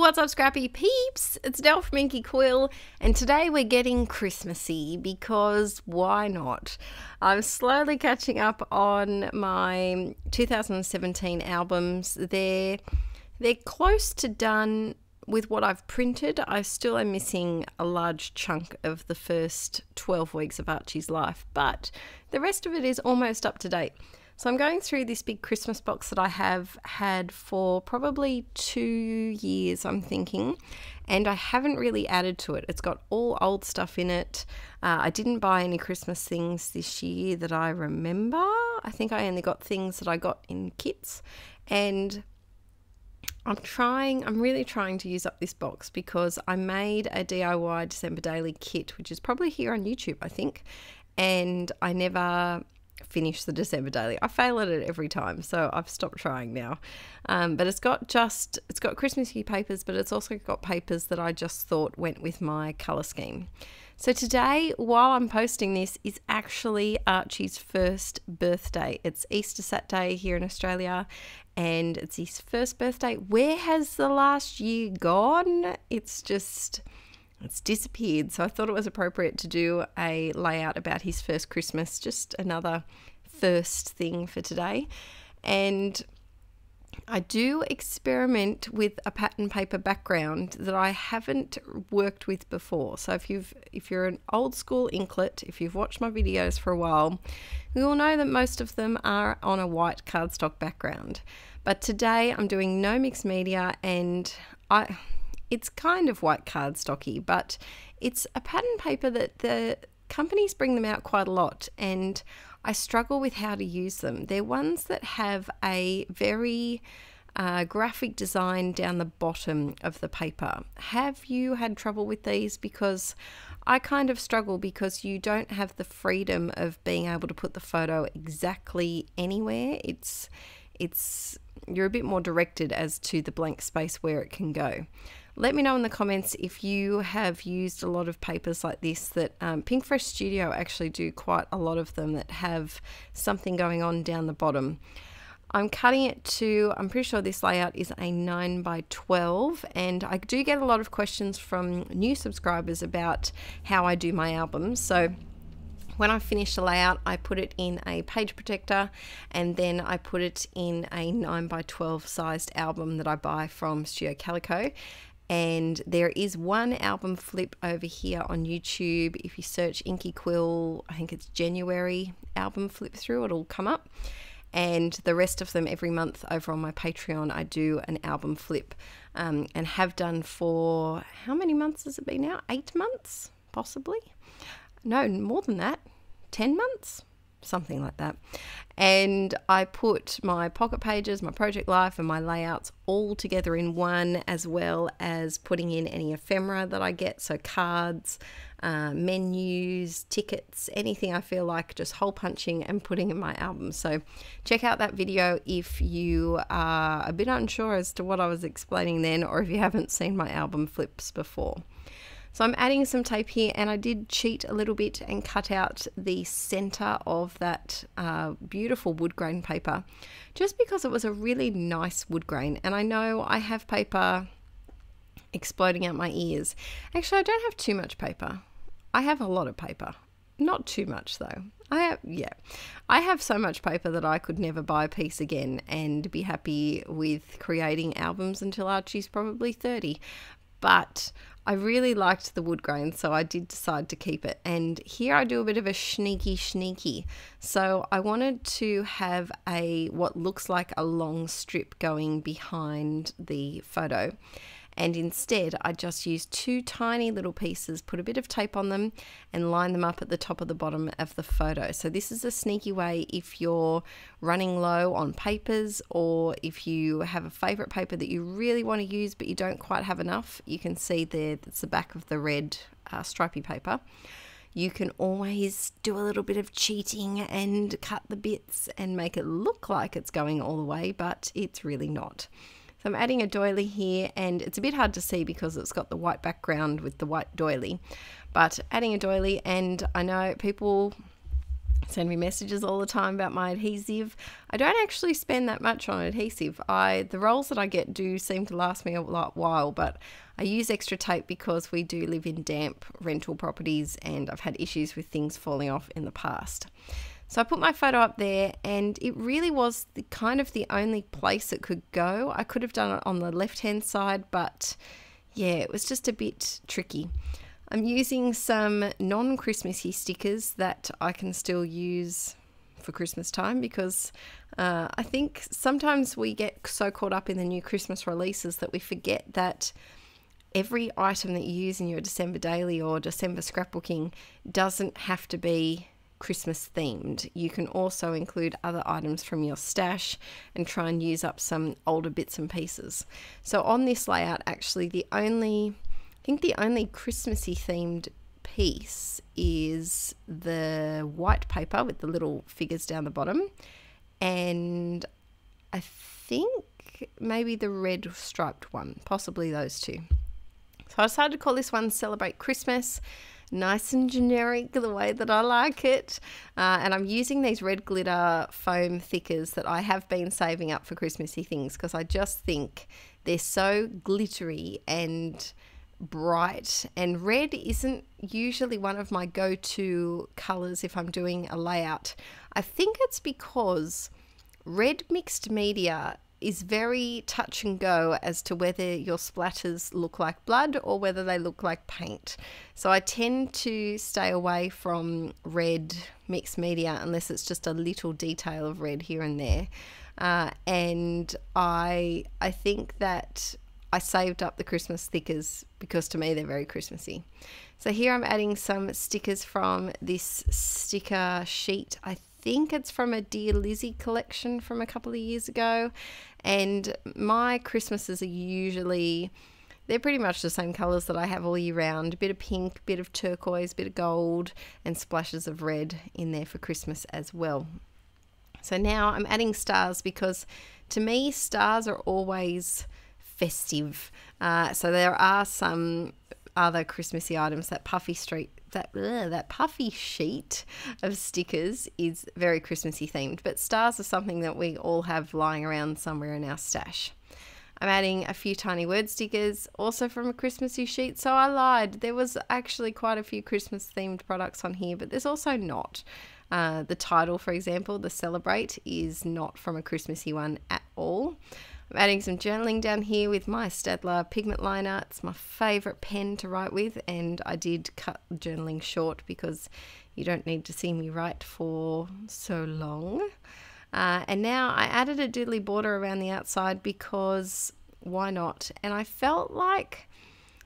What's up, Scrappy peeps? It's Del from Inky Quill, and today we're getting Christmassy because why not? I'm slowly catching up on my 2017 albums. They're close to done with what I've printed. I still am missing a large chunk of the first 12 weeks of Archie's life, but the rest of it is almost up to date. So I'm going through this big Christmas box that I have had for probably 2 years, I'm thinking, and I haven't really added to it. It's got all old stuff in it. I didn't buy any Christmas things this year that I remember. I think I only got things that I got in kits, and I'm really trying to use up this box because I made a DIY December Daily kit, which is probably here on YouTube, I think, and I never finish the December Daily. I fail at it every time, so I've stopped trying now. But it's got Christmassy papers, but it's also got papers that I just thought went with my colour scheme. So today, while I'm posting this, is actually Archie's first birthday. It's Easter Saturday here in Australia, and it's his first birthday. Where has the last year gone? It's disappeared. So I thought it was appropriate to do a layout about his first Christmas, just another first thing for today. And I do experiment with a pattern paper background that I haven't worked with before. So if you're an old school inklet, if you've watched my videos for a while, you will know that most of them are on a white cardstock background. But today I'm doing no mixed media, and it's kind of white cardstocky, but it's a pattern paper that the companies bring them out quite a lot, and I struggle with how to use them. They're ones that have a very graphic design down the bottom of the paper. Have you had trouble with these? Because I kind of struggle because you don't have the freedom of being able to put the photo exactly anywhere. You're a bit more directed as to the blank space where it can go. Let me know in the comments if you have used a lot of papers like this. That Pinkfresh Studio actually do quite a lot of them that have something going on down the bottom. I'm cutting it to, I'm pretty sure this layout is a 9x12, and I do get a lot of questions from new subscribers about how I do my albums. So when I finish the layout, I put it in a page protector, and then I put it in a 9x12 sized album that I buy from Studio Calico. And there is one album flip over here on YouTube. If you search Inky Quill, I think it's January album flip through, it'll come up. And the rest of them every month over on my Patreon, I do an album flip, and have done for, how many months has it been now? 8 months, possibly? No, more than that, 10 months, something like that. And I put my pocket pages, my project life, and my layouts all together in one, as well as putting in any ephemera that I get, so cards, menus, tickets, anything I feel like just hole punching and putting in my album. So check out that video if you are a bit unsure as to what I was explaining then, or if you haven't seen my album flips before. So I'm adding some tape here, and I did cheat a little bit and cut out the center of that beautiful wood grain paper, just because it was a really nice wood grain. And I know I have paper exploding out my ears. Actually, I don't have too much paper. I have a lot of paper. Not too much though. I have so much paper that I could never buy a piece again and be happy with creating albums until Archie's probably 30. But I really liked the wood grain, so I did decide to keep it. And here I do a bit of a sneaky. So I wanted to have what looks like a long strip going behind the photo. And instead, I just used 2 tiny little pieces, put a bit of tape on them, and line them up at the top of the bottom of the photo. So this is a sneaky way if you're running low on papers, or if you have a favorite paper that you really want to use but you don't quite have enough. You can see there, that's the back of the red stripy paper. You can always do a little bit of cheating and cut the bits and make it look like it's going all the way, but it's really not. So I'm adding a doily here, and it's a bit hard to see because it's got the white background with the white doily, but adding a doily. And I know people send me messages all the time about my adhesive. I don't actually spend that much on adhesive. The rolls that I get do seem to last me a while, but I use extra tape because we do live in damp rental properties and I've had issues with things falling off in the past. So I put my photo up there, and it really was kind of the only place it could go. I could have done it on the left-hand side, but yeah, it was just a bit tricky. I'm using some non-Christmassy stickers that I can still use for Christmas time, because I think sometimes we get so caught up in the new Christmas releases that we forget that every item that you use in your December daily or December scrapbooking doesn't have to be Christmas themed. You can also include other items from your stash and try and use up some older bits and pieces. So on this layout, actually the only Christmassy themed piece is the white paper with the little figures down the bottom, and I think maybe the red striped one, possibly those two. So I decided to call this one Celebrate Christmas. Nice and generic, the way that I like it. And I'm using these red glitter foam thickers that I have been saving up for Christmassy things, because I just think they're so glittery and bright, and red isn't usually one of my go-to colors if I'm doing a layout. I think it's because red mixed media is very touch and go as to whether your splatters look like blood or whether they look like paint. So I tend to stay away from red mixed media unless it's just a little detail of red here and there. And I think that I saved up the Christmas stickers because to me they're very Christmassy. So here I'm adding some stickers from this sticker sheet. I think it's from a Dear Lizzie collection from a couple of years ago, and my Christmases are usually, they're pretty much the same colours that I have all year round. A bit of pink, bit of turquoise, bit of gold, and splashes of red in there for Christmas as well. So now I'm adding stars because to me stars are always festive. So there are some other Christmassy items. That puffy sheet of stickers is very Christmassy themed, but stars are something that we all have lying around somewhere in our stash. I'm adding a few tiny word stickers, also from a Christmassy sheet. So I lied, there was actually quite a few Christmas themed products on here, but there's also not. The title, for example, the Celebrate, is not from a Christmassy one at all. I'm adding some journaling down here with my Staedtler pigment liner. It's my favourite pen to write with, and I did cut journaling short because you don't need to see me write for so long. And now I added a doodly border around the outside because why not? And I felt like,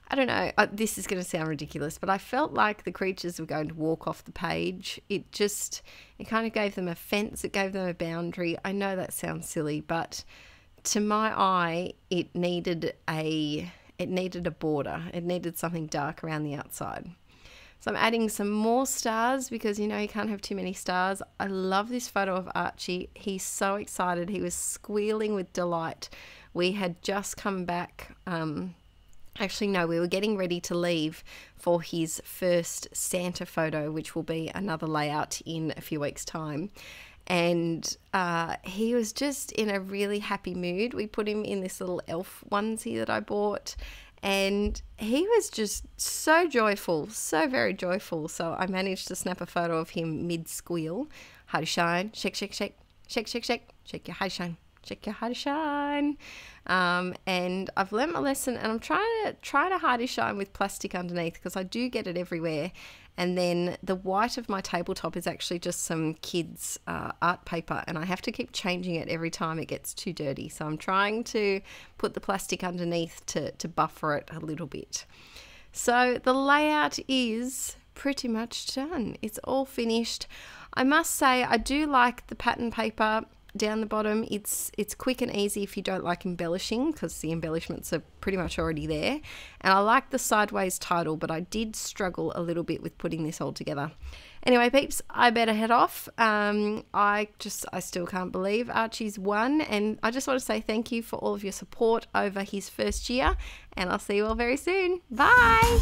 I don't know, this is going to sound ridiculous, but I felt like the creatures were going to walk off the page. It kind of gave them a fence, it gave them a boundary. I know that sounds silly, but to my eye, it needed a border. It needed something dark around the outside. So I'm adding some more stars because, you know, you can't have too many stars. I love this photo of Archie. He's so excited. He was squealing with delight. We had just come back. Actually, no, we were getting ready to leave for his first Santa photo, which will be another layout in a few weeks' time. And he was just in a really happy mood. We put him in this little elf onesie that I bought, and he was just so joyful, so very joyful. So I managed to snap a photo of him mid-squeal. Hide shine, shake, shake, shake, shake, shake, shake, shake your hide shine, shake your hide shine. And I've learnt my lesson, and I'm trying to hide shine with plastic underneath because I do get it everywhere. And then the white of my tabletop is actually just some kids' art paper, and I have to keep changing it every time it gets too dirty. So I'm trying to put the plastic underneath to buffer it a little bit. So the layout is pretty much done. It's all finished. I must say I do like the pattern paper down the bottom. It's quick and easy if you don't like embellishing, because the embellishments are pretty much already there. And I like the sideways title, but I did struggle a little bit with putting this all together. Anyway, peeps, I better head off. I still can't believe Archie's won, and I just want to say thank you for all of your support over his first year, and I'll see you all very soon. Bye.